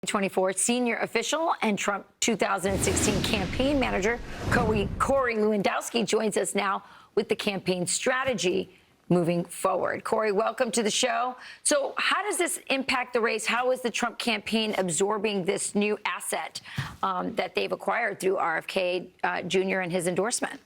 2024 senior official and Trump 2016 campaign manager Corey Lewandowski joins us now with the campaign strategy moving forward. Corey, welcome to the show. So how does this impact the race? How is the Trump campaign absorbing this new asset that they've acquired through RFK Jr. and his endorsement?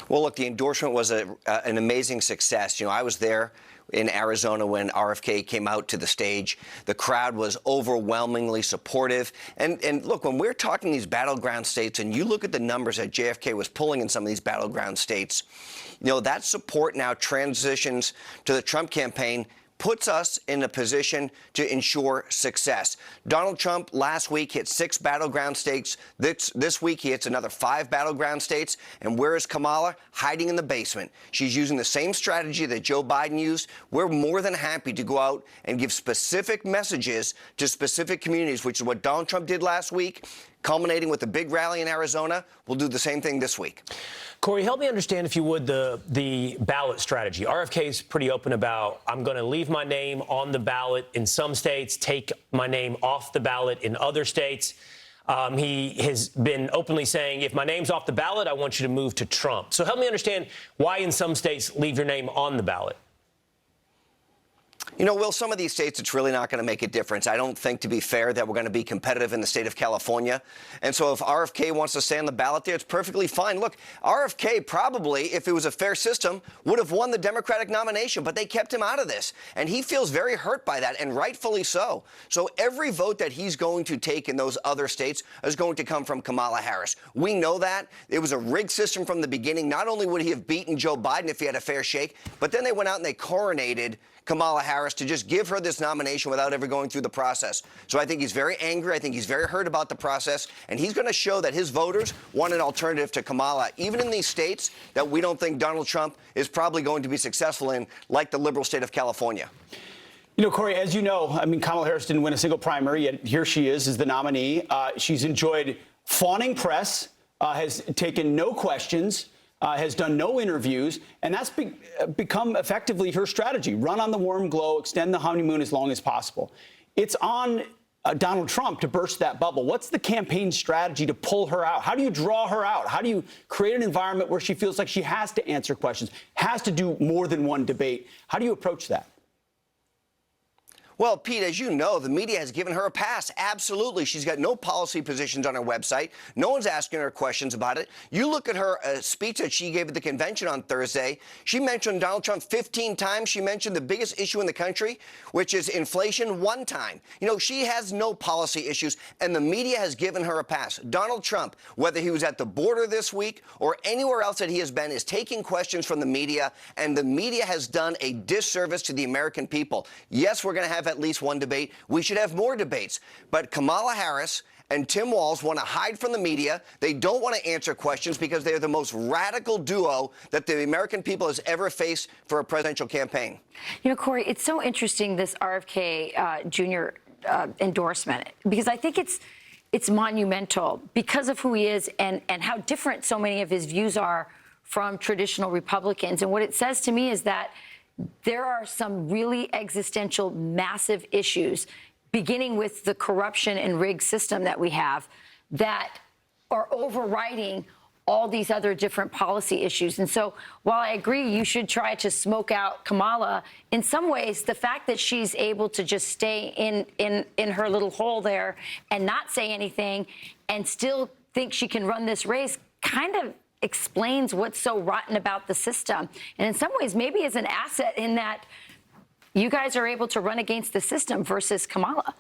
Well, look, the endorsement was an amazing success. You know, I was there in Arizona when RFK came out to the stage. The crowd was overwhelmingly supportive. And look, when we're talking these battleground states and you look at the numbers that JFK was pulling in some of these battleground states, you know, that support now transitions to the Trump campaign, puts us in a position to ensure success. Donald Trump last week hit 6 battleground states. This week he hits another 5 battleground states. And where is Kamala? Hiding in the basement. She's using the same strategy that Joe Biden used. We're more than happy to go out and give specific messages to specific communities, which is what Donald Trump did last week, culminating with a big rally in Arizona. We'll do the same thing this week. Corey, help me understand, if you would, the ballot strategy. RFK is pretty open about, I'm going to leave my name on the ballot in some states, take my name off the ballot in other states. He has been openly saying, if my name's off the ballot, I want you to move to Trump. So help me understand why in some states leave your name on the ballot. You know, Will, some of these states, it's really not going to make a difference. I don't think, to be fair, that we're going to be competitive in the state of California. And so if RFK wants to stay on the ballot there, it's perfectly fine. Look, RFK probably, if it was a fair system, would have won the Democratic nomination, but they kept him out of this. And he feels very hurt by that, and rightfully so. So every vote that he's going to take in those other states is going to come from Kamala Harris. We know that. It was a rigged system from the beginning. Not only would he have beaten Joe Biden if he had a fair shake, but then they went out and they coronated Kamala Harris to just give her this nomination without ever going through the process. So I think he's very angry. I think he's very hurt about the process. And he's going to show that his voters want an alternative to Kamala, even in these states that we don't think Donald Trump is probably going to be successful in, like the liberal state of California. You know, Corey, as you know, I mean, Kamala Harris didn't win a single primary, yet here she is the nominee. She's enjoyed fawning press, has taken no questions, has done no interviews, and that's become effectively her strategy. Run on the warm glow, extend the honeymoon as long as possible. It's on Donald Trump to burst that bubble. What's the campaign strategy to pull her out? How do you draw her out? How do you create an environment where she feels like she has to answer questions, has to do more than one debate? How do you approach that? Well, Pete, as you know, the media has given her a pass. Absolutely. She's got no policy positions on her website. No one's asking her questions about it. You look at her speech that she gave at the convention on Thursday. She mentioned Donald Trump 15 times. She mentioned the biggest issue in the country, which is inflation, 1 time. You know, she has no policy issues, and the media has given her a pass. Donald Trump, whether he was at the border this week or anywhere else that he has been, is taking questions from the media, and the media has done a disservice to the American people. Yes, we're going to have at least one debate. We should have more debates. But Kamala Harris and Tim Walz want to hide from the media. They don't want to answer questions because they're the most radical duo that the American people has ever faced for a presidential campaign. You know, Corey, it's so interesting, this RFK Jr. Endorsement, because I think it's monumental because of who he is and how different so many of his views are from traditional Republicans. And what it says to me is that there are some really existential, massive issues, beginning with the corruption and rigged system that we have, that are overriding all these other different policy issues. And so while I agree you should try to smoke out Kamala, in some ways, the fact that she's able to just stay in her little hole there and not say anything and still think she can run this race kind of explains what's so rotten about the system. And in some ways, maybe is an asset in that you guys are able to run against the system versus Kamala.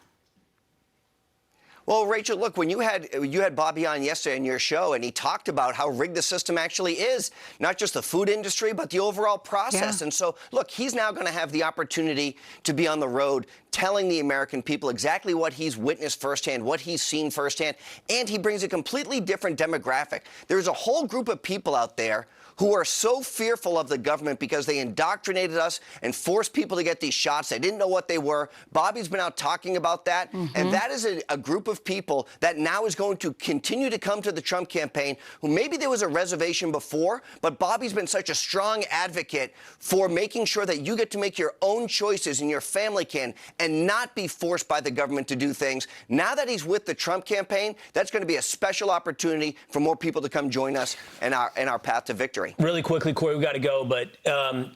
Well, Rachel, look, when you had Bobby on yesterday on your show, and he talked about how rigged the system actually is, not just the food industry, but the overall process. Yeah. And so, look, he's now going to have the opportunity to be on the road telling the American people exactly what he's witnessed firsthand, what he's seen firsthand, and he brings a completely different demographic. There's a whole group of people out there who are so fearful of the government because they indoctrinated us and forced people to get these shots. They didn't know what they were. Bobby's been out talking about that. And that is a group of people that now is going to continue to come to the Trump campaign, who maybe there was a reservation before, but Bobby's been such a strong advocate for making sure that you get to make your own choices and your family can. and not be forced by the government to do things. Now that he's with the Trump campaign, that's going to be a special opportunity for more people to come join us in our path to victory. Really quickly, Corey, we got to go, but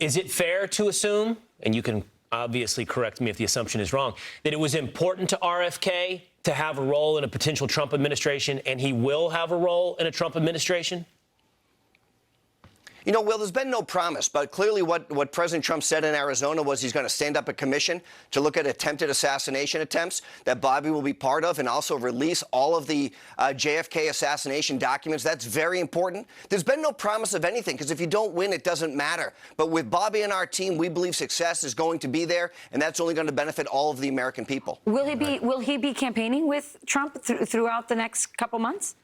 is it fair to assume, and you can obviously correct me if the assumption is wrong, that it was important to RFK to have a role in a potential Trump administration, and he will have a role in a Trump administration? You know, Will, there's been no promise, but clearly what President Trump said in Arizona was he's going to stand up a commission to look at attempted assassination attempts that Bobby will be part of, and also release all of the JFK assassination documents. That's very important. There's been no promise of anything, because if you don't win, it doesn't matter. But with Bobby and our team, we believe success is going to be there, and that's only going to benefit all of the American people. Will he be campaigning with Trump throughout the next couple months?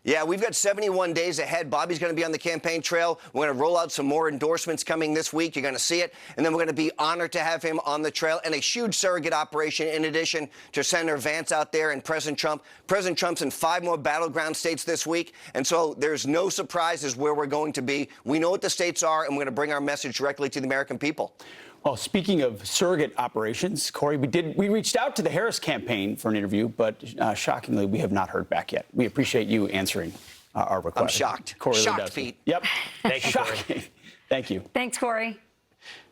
Yeah, we've got 71 days ahead. Bobby's going to be on the campaign trail. We're going to roll out some more endorsements coming this week. You're going to see it. And then we're going to be honored to have him on the trail, and a huge surrogate operation in addition to Senator Vance out there and President Trump. President Trump's in 5 more battleground states this week. And so there's no surprises where we're going to be. We know what the states are, and we're going to bring our message directly to the American people. Well, speaking of surrogate operations, Corey, we reached out to the Harris campaign for an interview, but shockingly, we have not heard back yet. We appreciate you answering our request. I'm shocked. Corey Shocked, Lewandowski. Pete. Yep. Thank you, Corey. Shocking. Thank you. Thanks, Corey.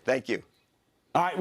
Thank you. All right.